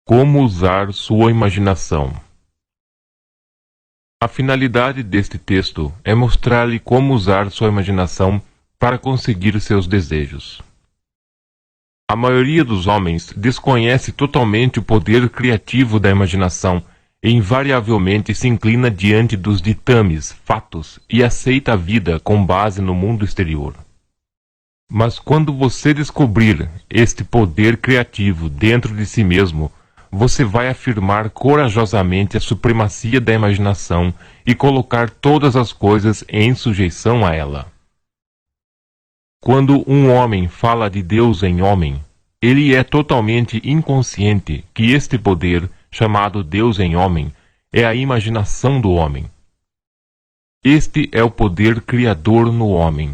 Como usar sua imaginação. A finalidade deste texto é mostrar-lhe como usar sua imaginação para conseguir seus desejos. A maioria dos homens desconhece totalmente o poder criativo da imaginação e invariavelmente se inclina diante dos ditames, fatos e aceita a vida com base no mundo exterior. Mas quando você descobrir este poder criativo dentro de si mesmo, você vai afirmar corajosamente a supremacia da imaginação e colocar todas as coisas em sujeição a ela. Quando um homem fala de Deus em homem, ele é totalmente inconsciente que este poder, chamado Deus em homem, é a imaginação do homem. Este é o poder criador no homem.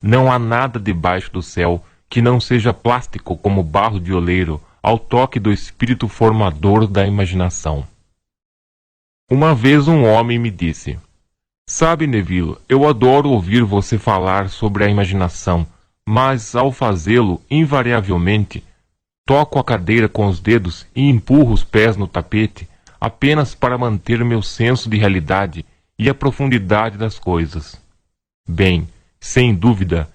Não há nada debaixo do céu que não seja plástico como barro de oleiro ao toque do espírito formador da imaginação. Uma vez um homem me disse: "Sabe, Neville, eu adoro ouvir você falar sobre a imaginação, mas ao fazê-lo, invariavelmente, toco a cadeira com os dedos e empurro os pés no tapete apenas para manter meu senso de realidade e a profundidade das coisas." Bem, sem dúvida,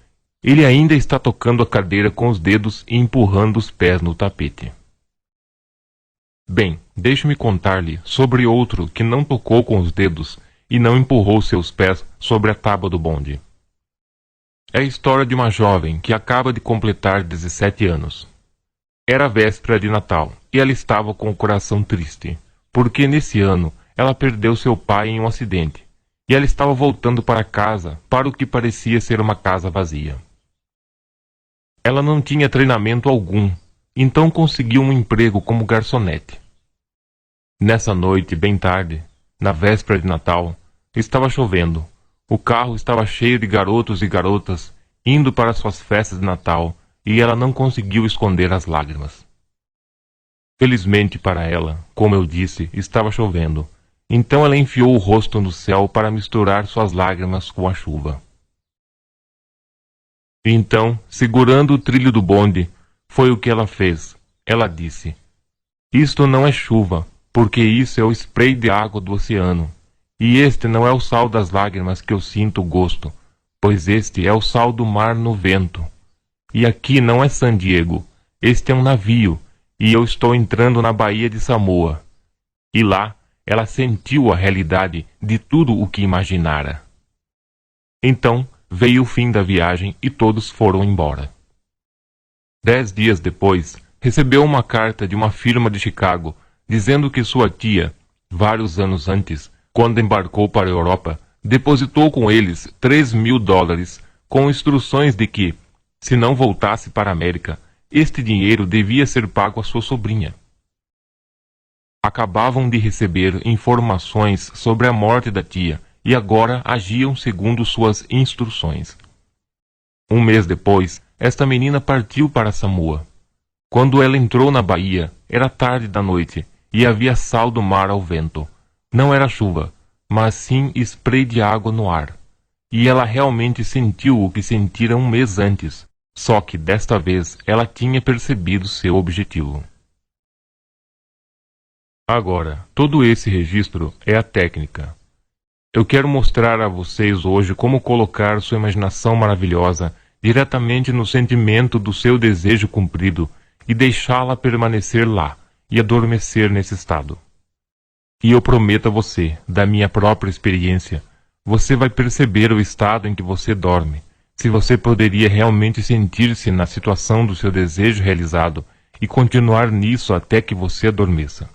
ele ainda está tocando a cadeira com os dedos e empurrando os pés no tapete. Bem, deixe-me contar-lhe sobre outro que não tocou com os dedos e não empurrou seus pés sobre a tábua do bonde. É a história de uma jovem que acaba de completar 17 anos. Era a véspera de Natal e ela estava com o coração triste, porque nesse ano ela perdeu seu pai em um acidente e ela estava voltando para casa para o que parecia ser uma casa vazia. Ela não tinha treinamento algum, então conseguiu um emprego como garçonete. Nessa noite, bem tarde, na véspera de Natal, estava chovendo. O carro estava cheio de garotos e garotas indo para suas festas de Natal e ela não conseguiu esconder as lágrimas. Felizmente para ela, como eu disse, estava chovendo. Então ela enfiou o rosto no céu para misturar suas lágrimas com a chuva. Então, segurando o trilho do bonde, foi o que ela fez. Ela disse: "Isto não é chuva, porque isso é o spray de água do oceano. E este não é o sal das lágrimas que eu sinto o gosto, pois este é o sal do mar no vento. E aqui não é San Diego, este é um navio, e eu estou entrando na Baía de Samoa." E lá, ela sentiu a realidade de tudo o que imaginara. Então, veio o fim da viagem e todos foram embora. 10 dias depois, recebeu uma carta de uma firma de Chicago, dizendo que sua tia, vários anos antes, quando embarcou para a Europa, depositou com eles $3.000, com instruções de que, se não voltasse para a América, este dinheiro devia ser pago à sua sobrinha. Acabavam de receber informações sobre a morte da tia e agora agiam segundo suas instruções. Um mês depois, esta menina partiu para Samoa. Quando ela entrou na baía, era tarde da noite e havia sal do mar ao vento. Não era chuva, mas sim spray de água no ar. E ela realmente sentiu o que sentira um mês antes, só que desta vez ela tinha percebido seu objetivo. Agora, todo esse registro é a técnica. Eu quero mostrar a vocês hoje como colocar sua imaginação maravilhosa diretamente no sentimento do seu desejo cumprido e deixá-la permanecer lá e adormecer nesse estado. E eu prometo a você, da minha própria experiência, você vai perceber o estado em que você dorme, se você poderia realmente sentir-se na situação do seu desejo realizado e continuar nisso até que você adormeça.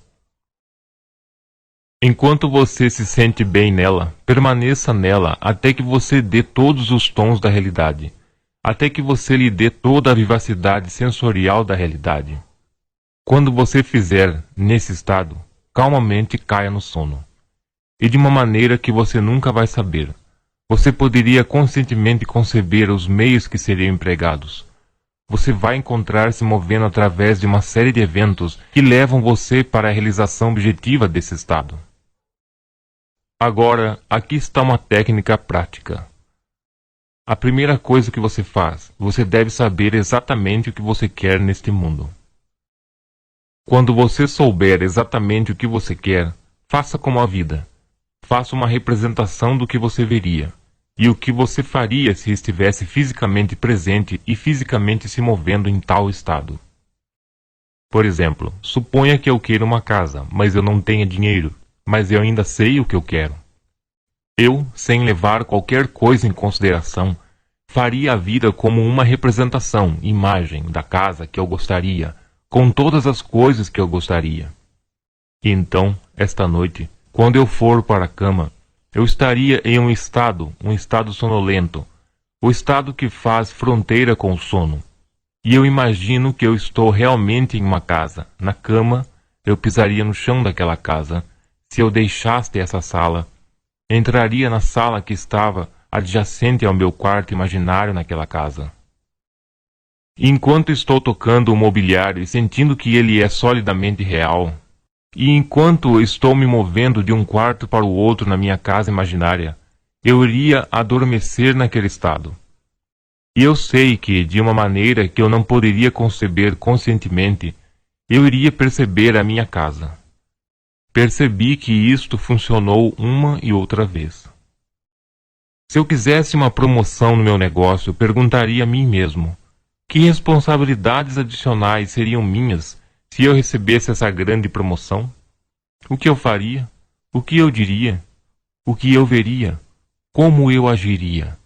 Enquanto você se sente bem nela, permaneça nela até que você dê todos os tons da realidade, até que você lhe dê toda a vivacidade sensorial da realidade. Quando você fizer nesse estado, calmamente caia no sono. E de uma maneira que você nunca vai saber. Você poderia conscientemente conceber os meios que seriam empregados. Você vai encontrar-se movendo através de uma série de eventos que levam você para a realização objetiva desse estado. Agora, aqui está uma técnica prática. A primeira coisa que você faz, você deve saber exatamente o que você quer neste mundo. Quando você souber exatamente o que você quer, faça como a vida. Faça uma representação do que você veria e o que você faria se estivesse fisicamente presente e fisicamente se movendo em tal estado. Por exemplo, suponha que eu queira uma casa, mas eu não tenha dinheiro, mas eu ainda sei o que eu quero. Eu, sem levar qualquer coisa em consideração, faria a vida como uma representação, imagem da casa que eu gostaria, com todas as coisas que eu gostaria. E então, esta noite, quando eu for para a cama, eu estaria em um estado sonolento, o estado que faz fronteira com o sono. E eu imagino que eu estou realmente em uma casa. Na cama, eu pisaria no chão daquela casa. Se eu deixasse essa sala, entraria na sala que estava adjacente ao meu quarto imaginário naquela casa. E enquanto estou tocando o mobiliário e sentindo que ele é solidamente real, e enquanto estou me movendo de um quarto para o outro na minha casa imaginária, eu iria adormecer naquele estado. E eu sei que, de uma maneira que eu não poderia conceber conscientemente, eu iria perceber a minha casa. Percebi que isto funcionou uma e outra vez. Se eu quisesse uma promoção no meu negócio, perguntaria a mim mesmo: que responsabilidades adicionais seriam minhas se eu recebesse essa grande promoção? O que eu faria? O que eu diria? O que eu veria? Como eu agiria?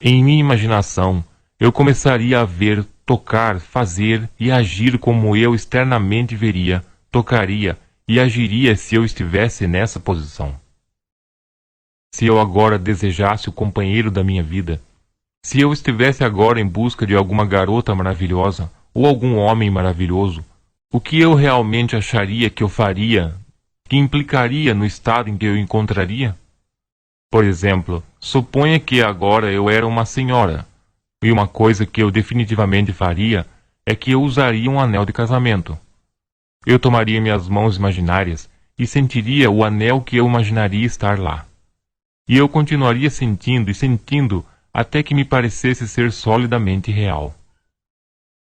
Em minha imaginação, eu começaria a ver, tocar, fazer e agir como eu externamente veria, tocaria e agiria se eu estivesse nessa posição. Se eu agora desejasse o companheiro da minha vida, se eu estivesse agora em busca de alguma garota maravilhosa ou algum homem maravilhoso, o que eu realmente acharia que eu faria, que implicaria no estado em que eu encontraria? Por exemplo, suponha que agora eu era uma senhora, e uma coisa que eu definitivamente faria é que eu usaria um anel de casamento. Eu tomaria minhas mãos imaginárias e sentiria o anel que eu imaginaria estar lá. E eu continuaria sentindo e sentindo até que me parecesse ser solidamente real.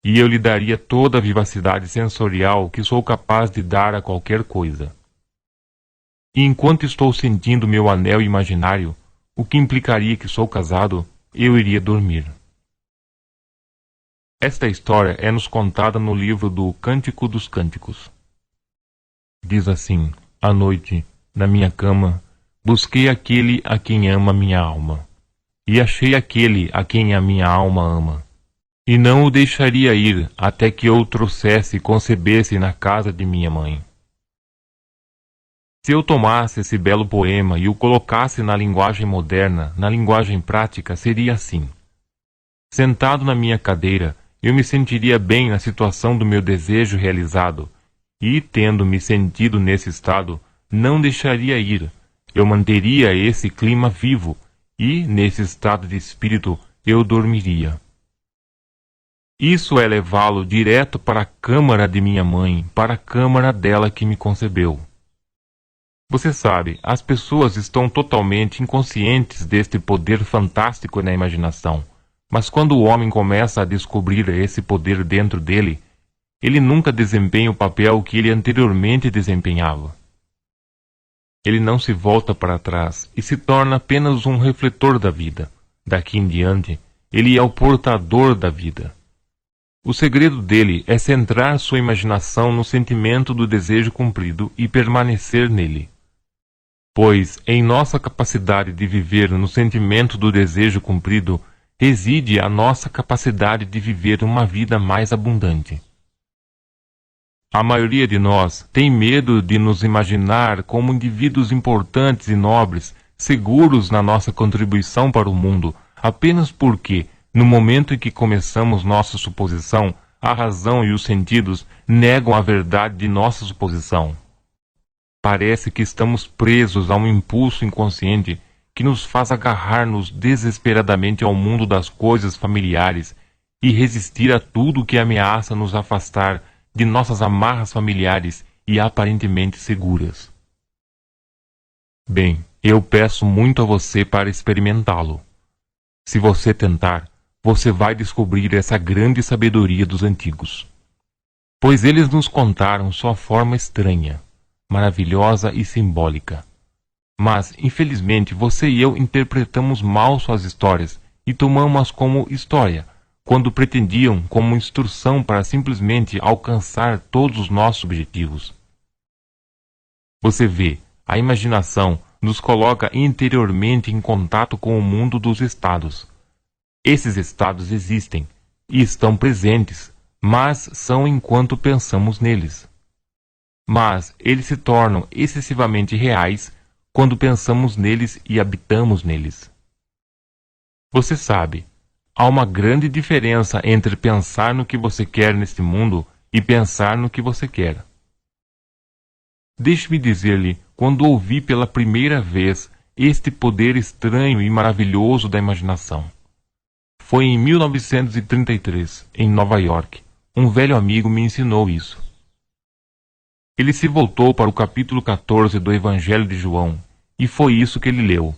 E eu lhe daria toda a vivacidade sensorial que sou capaz de dar a qualquer coisa. E enquanto estou sentindo meu anel imaginário, o que implicaria que sou casado, eu iria dormir. Esta história é nos contada no livro do Cântico dos Cânticos. Diz assim: à noite, na minha cama, busquei aquele a quem ama minha alma, e achei aquele a quem a minha alma ama. E não o deixaria ir até que eu o trouxesse e concebesse na casa de minha mãe. Se eu tomasse esse belo poema e o colocasse na linguagem moderna, na linguagem prática, seria assim. Sentado na minha cadeira, eu me sentiria bem na situação do meu desejo realizado, e, tendo me sentido nesse estado, não deixaria ir. Eu manteria esse clima vivo, e, nesse estado de espírito, eu dormiria. Isso é levá-lo direto para a câmara de minha mãe, para a câmara dela que me concebeu. Você sabe, as pessoas estão totalmente inconscientes deste poder fantástico na imaginação, mas quando o homem começa a descobrir esse poder dentro dele, ele nunca desempenha o papel que ele anteriormente desempenhava. Ele não se volta para trás e se torna apenas um refletor da vida. Daqui em diante, ele é o portador da vida. O segredo dele é centrar sua imaginação no sentimento do desejo cumprido e permanecer nele. Pois, em nossa capacidade de viver no sentimento do desejo cumprido, reside a nossa capacidade de viver uma vida mais abundante. A maioria de nós tem medo de nos imaginar como indivíduos importantes e nobres, seguros na nossa contribuição para o mundo, apenas porque, no momento em que começamos nossa suposição, a razão e os sentidos negam a verdade de nossa suposição. Parece que estamos presos a um impulso inconsciente que nos faz agarrar-nos desesperadamente ao mundo das coisas familiares e resistir a tudo que ameaça nos afastar de nossas amarras familiares e aparentemente seguras. Bem, eu peço muito a você para experimentá-lo. Se você tentar, você vai descobrir essa grande sabedoria dos antigos. pois eles nos contaram sua forma estranha, maravilhosa e simbólica. Mas, infelizmente, você e eu interpretamos mal suas histórias e tomamos-as como história, quando pretendiam como instrução para simplesmente alcançar todos os nossos objetivos. Você vê, a imaginação nos coloca interiormente em contato com o mundo dos estados. Esses estados existem e estão presentes, mas são enquanto pensamos neles. Mas eles se tornam excessivamente reais quando pensamos neles e habitamos neles. Você sabe, há uma grande diferença entre pensar no que você quer neste mundo e pensar no que você quer. Deixe-me dizer-lhe, quando ouvi pela primeira vez este poder estranho e maravilhoso da imaginação. Foi em 1933, em Nova York. Um velho amigo me ensinou isso. Ele se voltou para o capítulo 14 do Evangelho de João, e foi isso que ele leu.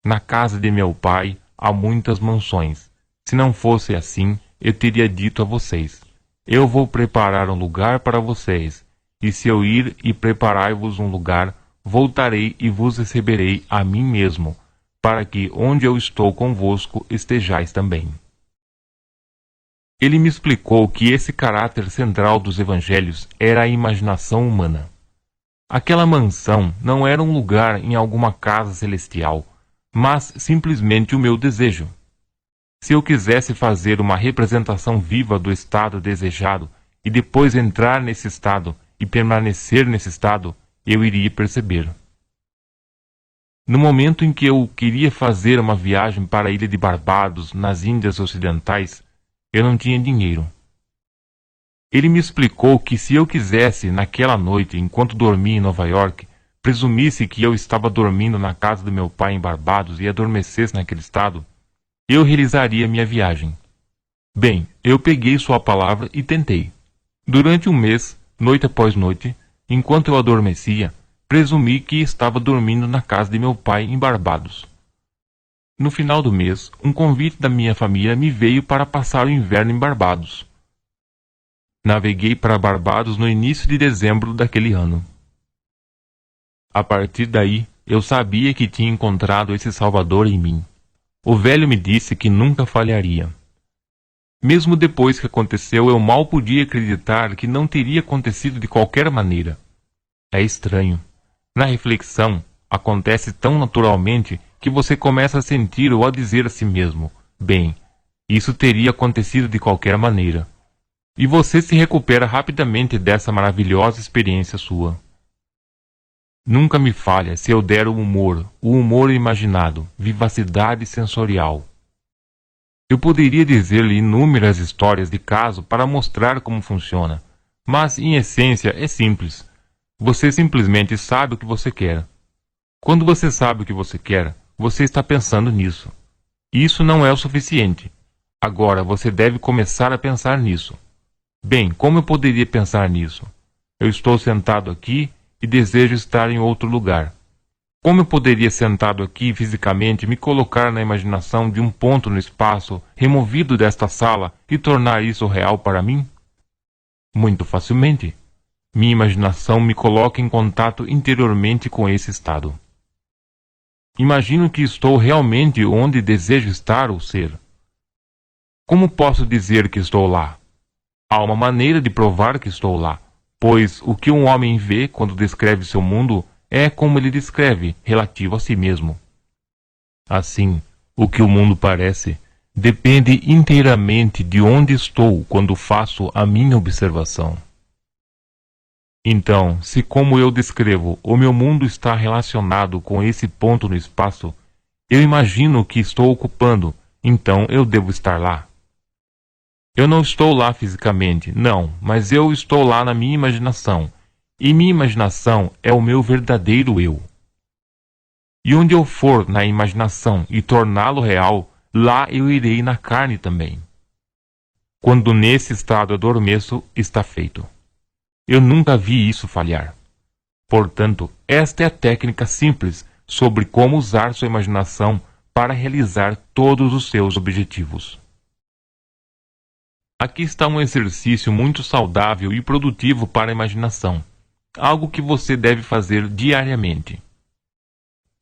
Na casa de meu pai há muitas mansões. Se não fosse assim, eu teria dito a vocês: eu vou preparar um lugar para vocês, e se eu ir e preparar-vos um lugar, voltarei e vos receberei a mim mesmo, para que onde eu estou convosco estejais também. Ele me explicou que esse caráter central dos evangelhos era a imaginação humana. Aquela mansão não era um lugar em alguma casa celestial, mas simplesmente o meu desejo. Se eu quisesse fazer uma representação viva do estado desejado e depois entrar nesse estado e permanecer nesse estado, eu iria perceber. No momento em que eu queria fazer uma viagem para a ilha de Barbados, nas Índias Ocidentais, eu não tinha dinheiro. Ele me explicou que se eu quisesse, naquela noite, enquanto dormia em Nova York, presumisse que eu estava dormindo na casa do meu pai em Barbados e adormecesse naquele estado, eu realizaria minha viagem. Bem, eu peguei sua palavra e tentei. Durante um mês, noite após noite, enquanto eu adormecia, presumi que estava dormindo na casa de meu pai em Barbados. No final do mês, um convite da minha família me veio para passar o inverno em Barbados. Naveguei para Barbados no início de dezembro daquele ano. A partir daí, eu sabia que tinha encontrado esse Salvador em mim. O velho me disse que nunca falharia. Mesmo depois que aconteceu, eu mal podia acreditar que não teria acontecido de qualquer maneira. É estranho. Na reflexão, acontece tão naturalmente que você começa a sentir ou a dizer a si mesmo: bem, isso teria acontecido de qualquer maneira. E você se recupera rapidamente dessa maravilhosa experiência sua. Nunca me falha se eu der o humor imaginado, vivacidade sensorial. Eu poderia dizer-lhe inúmeras histórias de caso para mostrar como funciona, mas em essência é simples. Você simplesmente sabe o que você quer. Quando você sabe o que você quer, você está pensando nisso. Isso não é o suficiente. Agora você deve começar a pensar nisso. Bem, como eu poderia pensar nisso? Eu estou sentado aqui e desejo estar em outro lugar. Como eu poderia, sentado aqui fisicamente, me colocar na imaginação de um ponto no espaço removido desta sala e tornar isso real para mim? Muito facilmente. Minha imaginação me coloca em contato interiormente com esse estado. Imagino que estou realmente onde desejo estar ou ser. Como posso dizer que estou lá? Há uma maneira de provar que estou lá, pois o que um homem vê quando descreve seu mundo é como ele descreve, relativo a si mesmo. Assim, o que o mundo parece depende inteiramente de onde estou quando faço a minha observação. Então, se como eu descrevo, o meu mundo está relacionado com esse ponto no espaço, eu imagino que estou ocupando, então eu devo estar lá. Eu não estou lá fisicamente, não, mas eu estou lá na minha imaginação, e minha imaginação é o meu verdadeiro eu. E onde eu for na imaginação e torná-lo real, lá eu irei na carne também. Quando nesse estado adormeço, está feito. Eu nunca vi isso falhar. Portanto, esta é a técnica simples sobre como usar sua imaginação para realizar todos os seus objetivos. Aqui está um exercício muito saudável e produtivo para a imaginação, algo que você deve fazer diariamente.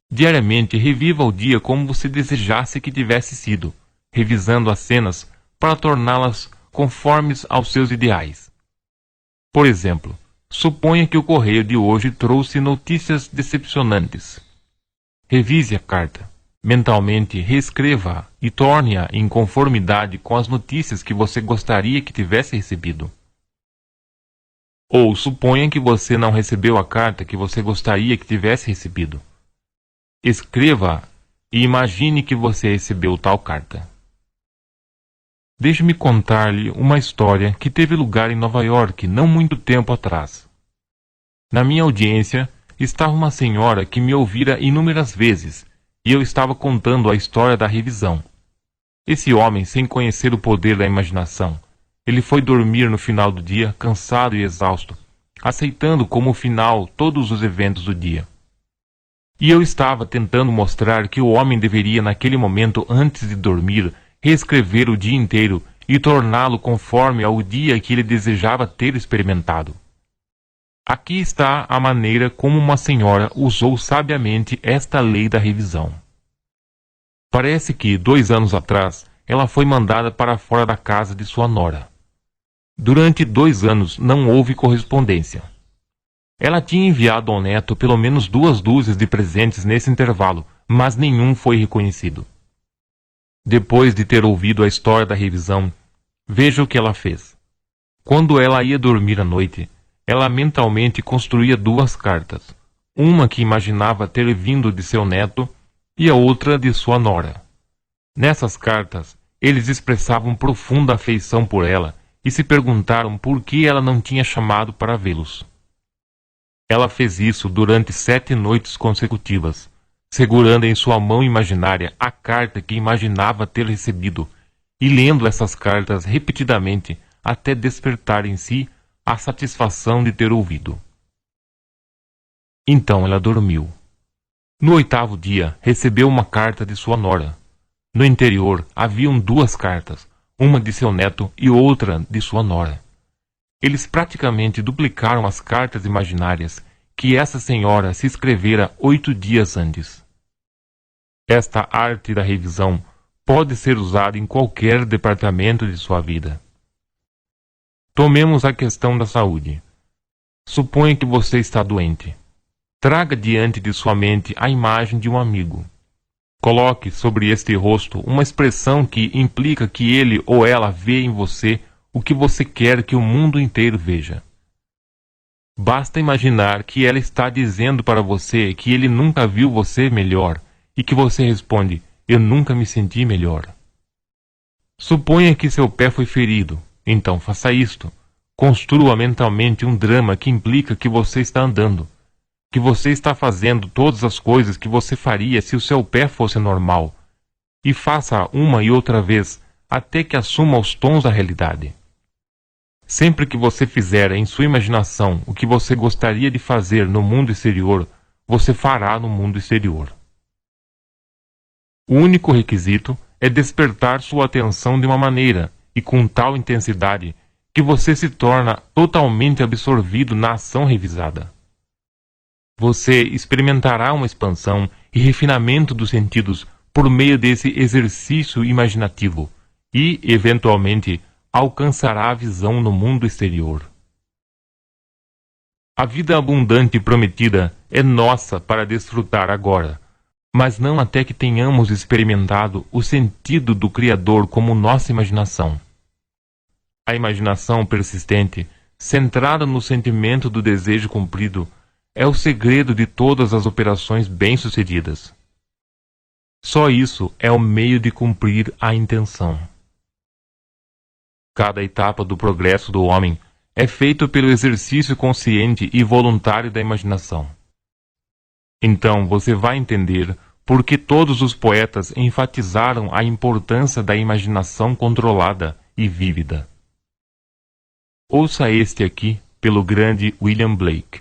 Diariamente, reviva o dia como você desejasse que tivesse sido, revisando as cenas para torná-las conformes aos seus ideais. Por exemplo, suponha que o correio de hoje trouxe notícias decepcionantes. Revise a carta. Mentalmente, reescreva-a e torne-a em conformidade com as notícias que você gostaria que tivesse recebido. Ou suponha que você não recebeu a carta que você gostaria que tivesse recebido. Escreva-a e imagine que você recebeu tal carta. Deixe-me contar-lhe uma história que teve lugar em Nova York não muito tempo atrás. Na minha audiência estava uma senhora que me ouvira inúmeras vezes, e eu estava contando a história da revisão. Esse homem, sem conhecer o poder da imaginação, ele foi dormir no final do dia, cansado e exausto, aceitando como final todos os eventos do dia. E eu estava tentando mostrar que o homem deveria, naquele momento antes de dormir, reescrever o dia inteiro e torná-lo conforme ao dia que ele desejava ter experimentado. Aqui está a maneira como uma senhora usou sabiamente esta lei da revisão. Parece que, 2 anos atrás, ela foi mandada para fora da casa de sua nora. Durante 2 anos não houve correspondência. Ela tinha enviado ao neto pelo menos 2 dúzias de presentes nesse intervalo, mas nenhum foi reconhecido. Depois de ter ouvido a história da revisão, veja o que ela fez. Quando ela ia dormir à noite, ela mentalmente construía 2 cartas, uma que imaginava ter vindo de seu neto e a outra de sua nora. Nessas cartas, eles expressavam profunda afeição por ela e se perguntaram por que ela não tinha chamado para vê-los. Ela fez isso durante 7 noites consecutivas, segurando em sua mão imaginária a carta que imaginava ter recebido e lendo essas cartas repetidamente até despertar em si a satisfação de ter ouvido. Então ela dormiu. No 8º dia, recebeu uma carta de sua nora. No interior haviam 2 cartas, uma de seu neto e outra de sua nora. Eles praticamente duplicaram as cartas imaginárias que essa senhora se escrevera 8 dias antes. Esta arte da revisão pode ser usada em qualquer departamento de sua vida. Tomemos a questão da saúde. Suponha que você está doente. Traga diante de sua mente a imagem de um amigo. Coloque sobre este rosto uma expressão que implica que ele ou ela vê em você o que você quer que o mundo inteiro veja. Basta imaginar que ela está dizendo para você que ele nunca viu você melhor e que você responde: eu nunca me senti melhor. Suponha que seu pé foi ferido. Então faça isto. Construa mentalmente um drama que implica que você está andando, que você está fazendo todas as coisas que você faria se o seu pé fosse normal, e faça uma e outra vez até que assuma os tons da realidade. Sempre que você fizer em sua imaginação o que você gostaria de fazer no mundo exterior, você fará no mundo exterior. O único requisito é despertar sua atenção de uma maneira e com tal intensidade que você se torna totalmente absorvido na ação revisada. Você experimentará uma expansão e refinamento dos sentidos por meio desse exercício imaginativo e, eventualmente, alcançará a visão no mundo exterior. A vida abundante e prometida é nossa para desfrutar agora, mas não até que tenhamos experimentado o sentido do Criador como nossa imaginação. A imaginação persistente, centrada no sentimento do desejo cumprido, é o segredo de todas as operações bem-sucedidas. Só isso é o meio de cumprir a intenção. Cada etapa do progresso do homem é feito pelo exercício consciente e voluntário da imaginação. Então você vai entender por que todos os poetas enfatizaram a importância da imaginação controlada e vívida. Ouça este aqui pelo grande William Blake.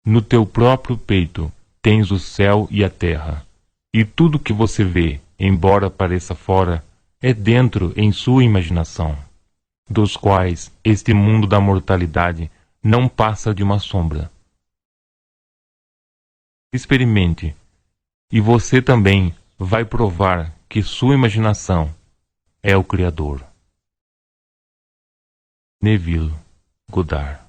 No teu próprio peito tens o céu e a terra, e tudo que você vê, embora pareça fora, é dentro em sua imaginação, dos quais este mundo da mortalidade não passa de uma sombra. Experimente, e você também vai provar que sua imaginação é o Criador. Neville Goddard.